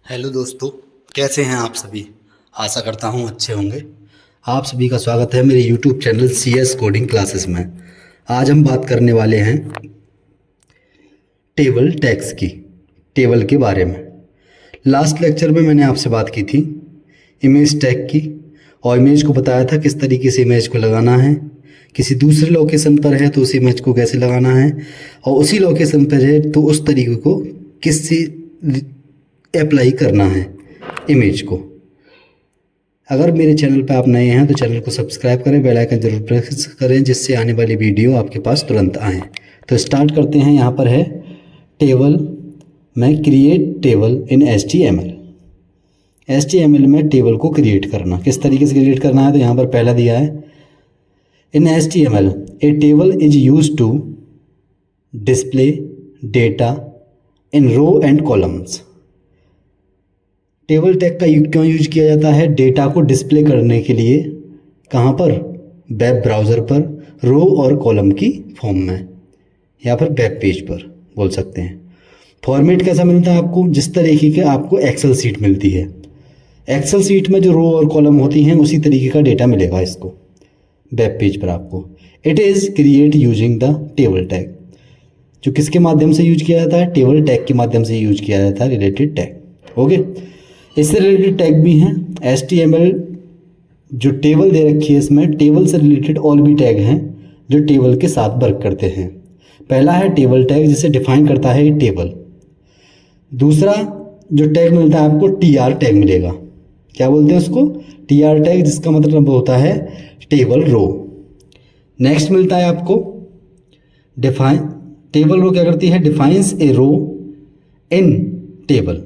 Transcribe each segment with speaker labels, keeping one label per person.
Speaker 1: Hello दोस्तों, कैसे हैं आप सभी। आशा करता हूं अच्छे होंगे। आप सभी का स्वागत है मेरे YouTube channel CS coding classes में। आज हम बात करने वाले हैं टेबल टैग्स की, टेबल के बारे में। लास्ट लेक्चर में मैंने आपसे बात की थी इमेज टैग की, और इमेज को बताया था किस तरीके से इमेज को लगाना है। किसी दूसरे लोकेशन पर है तो उस इमेज को कैसे लगाना है, और उसी लोकेशन पर है तो उस तरीके को किससे अप्लाई करना है इमेज को। अगर मेरे चैनल पर आप नए हैं तो चैनल को सब्सक्राइब करें, बेल आइकन जरूर प्रेस करें जिससे आने वाली वीडियो आपके पास तुरंत आए। तो स्टार्ट करते हैं। यहाँ पर है टेबल में क्रिएट टेबल इन HTML। HTML में टेबल को क्रिएट करना, किस तरीके से क्रिएट करना है तो यहाँ पर पहला दिया है in HTML a table is use to display data in row and columns. Table tag का क्यों यूज किया जाता है? डेटा को डिस्प्ले करने के लिए। कहाँ पर? वेब ब्राउज़र पर, रो और कॉलम की फॉर्म में, या फिर वेब पेज पर बोल सकते हैं। फॉर्मेट कैसा मिलता है आपको? जिस तरीके के आपको एक्सेल सीट मिलती है, एक्सेल सीट में जो रो और कॉलम होती हैं उसी तरीके का डेटा मिलेगा इसको वेब पेज पर आपको। It is create using the table tag, जो किसके माध्यम से यूज किया जाता है? टेबल टैग के माध्यम से यूज किया जाता है, रिलेटेड टैग। ओके, इससे रिलेटेड टैग भी हैं। HTML जो टेबल दे रखी है, इसमें टेबल से रिलेटेड और भी टैग हैं जो टेबल के साथ वर्क करते हैं। पहला है टेबल टैग, जिसे डिफाइन करता है ये टेबल। दूसरा जो टैग मिलता है आपको TR टैग मिलेगा। क्या बोलते हैं उसको? TR टैग, जिसका मतलब होता है टेबल रो। नेक्स्ट मिलता है आपको डिफाइन। टेबल रो क्या करती है? डिफाइंस ए रो इन टेबल।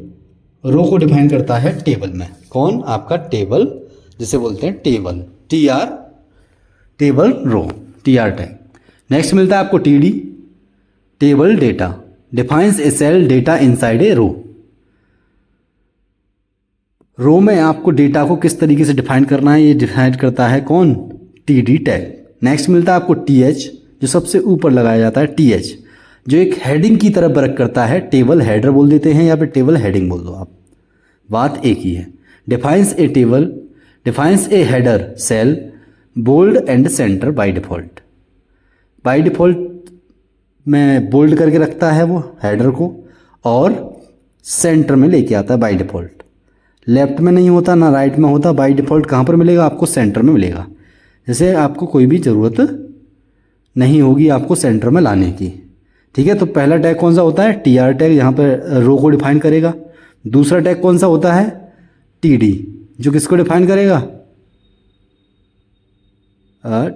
Speaker 1: रो को डिफाइन करता है टेबल में। कौन? आपका टेबल, जिसे बोलते हैं table, TR, table row, TR tag. Next मिलता है आपको TD, table data, defines a cell data inside a row. Row में आपको डेटा को किस तरीके से डिफाइन करना है, ये डिफाइन करता है कौन? TD tag. नेक्स्ट मिलता है आपको TH, जो सबसे ऊपर लगाया जाता है, TH, जो एक हेडिंग की तरह वर्क करता है। टेबल हेडर बोल देते हैं या फिर टेबल हेडिंग बोल दो आप, बात एक ही है। Defines a table, defines a header cell bold and center by default. By default में बोल्ड करके रखता है वो हेडर को, और सेंटर में लेके आता है बाय डिफॉल्ट। लेफ्ट में नहीं होता ना राइट में होता, बाय डिफॉल्ट कहाँ पर मिलेगा आपको? सेंटर में मिलेगा। जैसे आपको कोई भी ज़रूरत नहीं होगी आपको सेंटर में लाने की। ठीक है, तो पहला टैग कौन सा होता है? TR टैग, यहाँ पर रो को डिफाइन करेगा। दूसरा टैग कौन सा होता है? TD, जो किसको डिफाइन करेगा?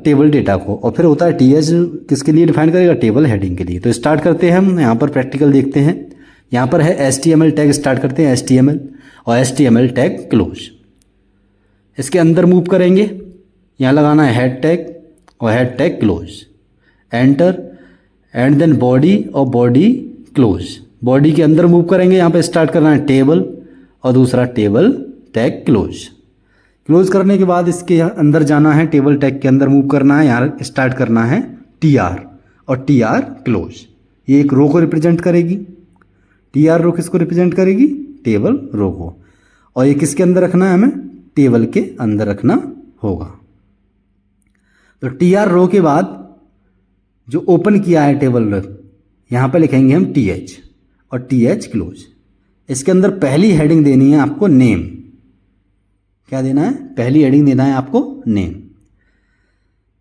Speaker 1: टेबल डेटा को। और फिर होता है TH, किसके लिए डिफाइन करेगा? टेबल हेडिंग के लिए। तो स्टार्ट करते हैं हम, यहाँ पर प्रैक्टिकल देखते हैं। यहाँ पर है HTML टैग, स्टार्ट करते हैं HTML और HTML टैग क्लोज। इसके अंदर मूव करेंगे, यहाँ लगाना है हेड टैग और head tag close, enter, and then body और बॉडी क्लोज। बॉडी के अंदर मूव करेंगे, यहाँ पे स्टार्ट करना है टेबल और दूसरा टेबल टैग क्लोज। क्लोज करने के बाद इसके अंदर जाना है, टेबल टैग के अंदर मूव करना है, यहाँ स्टार्ट करना है TR और TR क्लोज। ये एक रो को रिप्रेजेंट करेगी। TR रो किसको रिप्रेजेंट करेगी? टेबल रो को। और ये किसके अंदर रखना है? हमें टेबल के अंदर रखना होगा। तो TR रो के बाद जो ओपन किया है टेबल रो, यहाँ पे लिखेंगे हम TH और TH क्लोज। इसके अंदर पहली हेडिंग देनी है आपको नेम। क्या देना है? पहली हेडिंग देना है आपको नेम।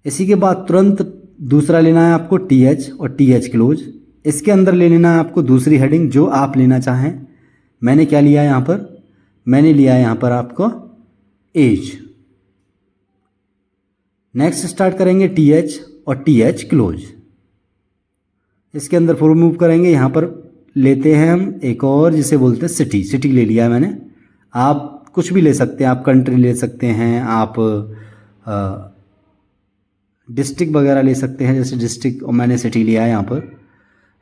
Speaker 1: इसी के बाद तुरंत दूसरा लेना है आपको TH और TH क्लोज। इसके अंदर ले लेना है आपको दूसरी हेडिंग जो आप लेना चाहें। मैंने क्या लिया है यहाँ पर? मैंने लिया है यहाँ पर आपको एज। नेक्स्ट स्टार्ट करेंगे TH और TH क्लोज। इसके अंदर फिर मूव करेंगे, यहाँ पर लेते हैं हम एक और, जिसे बोलते हैं सिटी। सिटी ले लिया है मैंने। आप कुछ भी ले सकते हैं, आप कंट्री ले सकते हैं, आप डिस्ट्रिक्ट वगैरह ले सकते हैं, जैसे डिस्ट्रिक्ट, और मैंने सिटी लिया है यहाँ पर।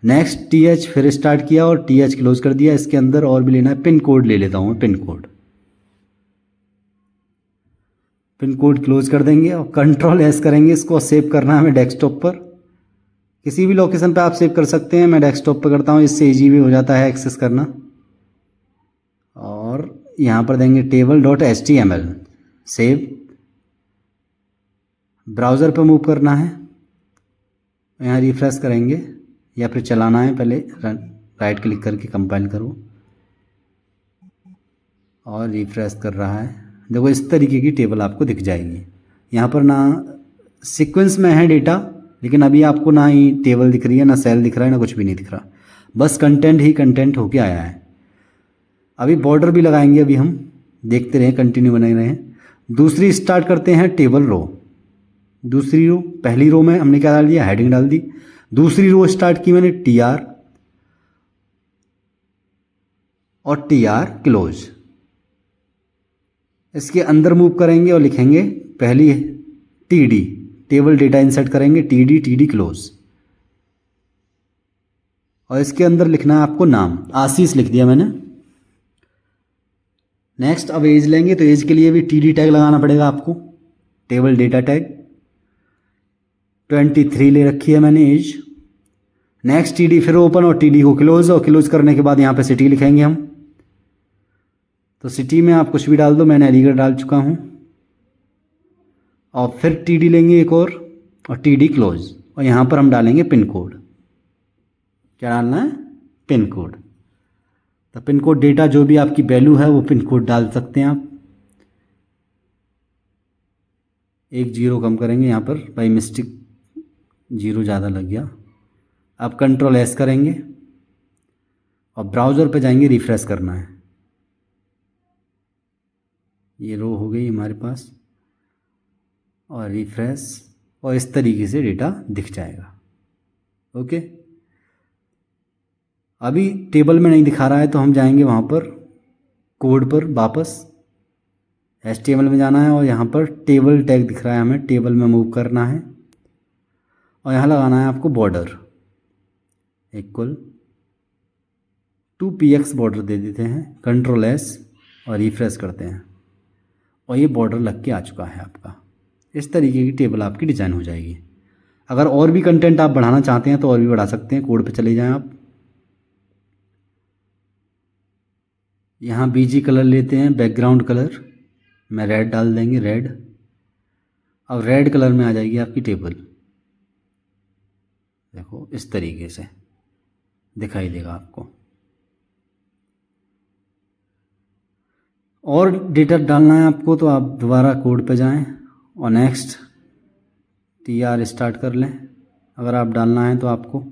Speaker 1: नेक्स्ट TH फिर स्टार्ट किया और TH क्लोज कर दिया। इसके अंदर और भी लेना है, पिन कोड ले लेता हूँ, pin code. Pin code close कर देंगे और Ctrl+S करेंगे। इसको सेव करना है हमें डेस्कटॉप पर। किसी भी लोकेशन पे आप सेव कर सकते हैं, मैं डेस्कटॉप पे करता हूँ, इससे ईजी भी हो जाता है एक्सेस करना। और यहाँ पर देंगे table.html, सेव। ब्राउज़र पर मूव करना है, यहाँ रिफ्रेश करेंगे या फिर चलाना है, पहले राइट क्लिक करके कंपाइल करो और रिफ्रेश कर रहा है। देखो इस तरीके की टेबल आपको दिख जाएगी। यहाँ पर ना सीक्वेंस में है डेटा, लेकिन अभी आपको ना ही टेबल दिख रही है, ना सेल दिख रहा है, ना कुछ भी नहीं दिख रहा, बस कंटेंट ही कंटेंट होके आया है। अभी बॉर्डर भी लगाएंगे, अभी हम देखते रहें, कंटिन्यू बने रहें। दूसरी स्टार्ट करते हैं टेबल रो। दूसरी रो, पहली रो में हमने क्या डाल दिया, हेडिंग डाल दी। दूसरी रो स्टार्ट की मैंने TR और TR क्लोज। इसके अंदर मूव करेंगे और लिखेंगे पहली TD, टेबल डेटा इंसर्ट करेंगे, TD क्लोज। और इसके अंदर लिखना है आपको नाम, आशीष लिख दिया मैंने। नेक्स्ट अब एज लेंगे, तो एज के लिए भी TD टैग लगाना पड़ेगा आपको, टेबल डेटा टैग 23 ले रखी है मैंने एज। नेक्स्ट TD, फिर ओपन और TD को क्लोज, और क्लोज करने के बाद यहाँ पे सिटी लिखेंगे हम। तो सिटी में आप कुछ भी डाल दो, मैंने अलीगढ़ डाल चुका हूँ। और फिर TD लेंगे एक और TD क्लोज, और यहाँ पर हम डालेंगे पिन कोड। क्या डालना है, पिन कोड। तो पिन कोड डेटा जो भी आपकी वैल्यू है वो पिन कोड डाल सकते हैं आप। एक 0 कम करेंगे यहाँ पर, बाई मिस्टेक 0 ज़्यादा लग गया। अब Ctrl+S करेंगे और ब्राउज़र पे जाएंगे, रिफ़्रेश करना है। ये रो हो गई हमारे पास, और रिफ़्रेश, और इस तरीके से डेटा दिख जाएगा। ओके, अभी टेबल में नहीं दिखा रहा है तो हम जाएंगे वहाँ पर कोड पर, वापस HTML में जाना है, और यहाँ पर टेबल टैग दिख रहा है, हमें टेबल में मूव करना है, और यहाँ लगाना है आपको border equal to px border दे देते हैं। Ctrl+S और रिफ्रेश करते हैं, और ये बॉर्डर लग के आ चुका है आपका। इस तरीके की टेबल आपकी डिज़ाइन हो जाएगी। अगर और भी कंटेंट आप बढ़ाना चाहते हैं तो और भी बढ़ा सकते हैं। कोड पे चले जाएं आप, यहाँ BG कलर लेते हैं, बैकग्राउंड कलर में रेड डाल देंगे, रेड। अब रेड कलर में आ जाएगी आपकी टेबल। देखो इस तरीके से दिखाई देगा आपको। और डेटा डालना है आपको तो आप दोबारा कोड पे जाएं और नेक्स्ट TR स्टार्ट कर लें। अगर आप डालना है तो आपको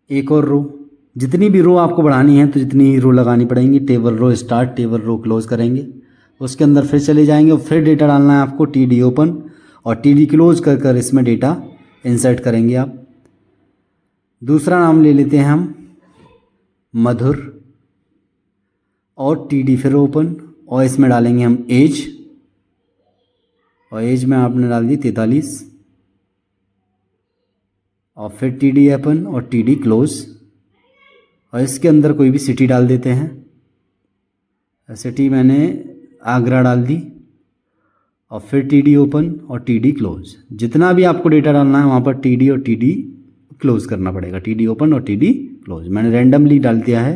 Speaker 1: एक और रो, जितनी भी रो आपको बढ़ानी है तो जितनी ही रो लगानी पड़ेंगी। Table row start, table row close करेंगे, उसके अंदर फिर चले जाएंगे और फिर डेटा डालना है आपको। TD ओपन और TD क्लोज कर कर इसमें डेटा इंसर्ट करेंगे आप। दूसरा नाम ले लेते हैं हम मधुर, और TD फिर ओपन, और इसमें डालेंगे हम एज, और एज में आपने डाल दी 43, और फिर TD ओपन और TD क्लोज, और इसके अंदर कोई भी सिटी डाल देते हैं। सिटी मैंने आगरा डाल दी, और फिर TD ओपन और TD क्लोज। जितना भी आपको डेटा डालना है वहाँ पर TD और TD क्लोज करना पड़ेगा, TD ओपन और TD क्लोज। मैंने रैंडमली डाल दिया है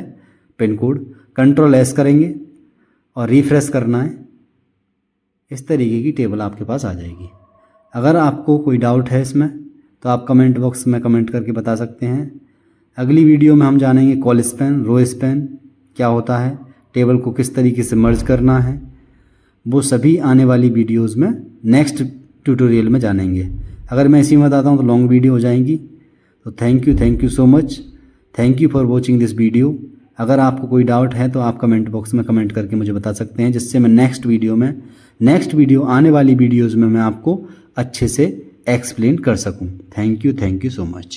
Speaker 1: पिन कोड। Ctrl+S करेंगे और रिफ्रेश करना है। इस तरीके की टेबल आपके पास आ जाएगी। अगर आपको कोई डाउट है इसमें तो आप कमेंट बॉक्स में कमेंट करके बता सकते हैं। अगली वीडियो में हम जानेंगे कॉल स्पैन, रो स्पैन क्या होता है, टेबल को किस तरीके से मर्ज करना है, वो सभी आने वाली वीडियोस में नेक्स्ट ट्यूटोरियल में जानेंगे। अगर मैं इसी में बताता हूँ तो लॉन्ग वीडियो हो जाएंगी। तो thank you so much, thank you for watching this video. अगर आपको कोई डाउट है तो आप कमेंट बॉक्स में कमेंट करके मुझे बता सकते हैं, जिससे मैं नेक्स्ट वीडियो आने वाली वीडियोज़ में मैं आपको अच्छे से एक्सप्लेन कर सकूँ। Thank you so much.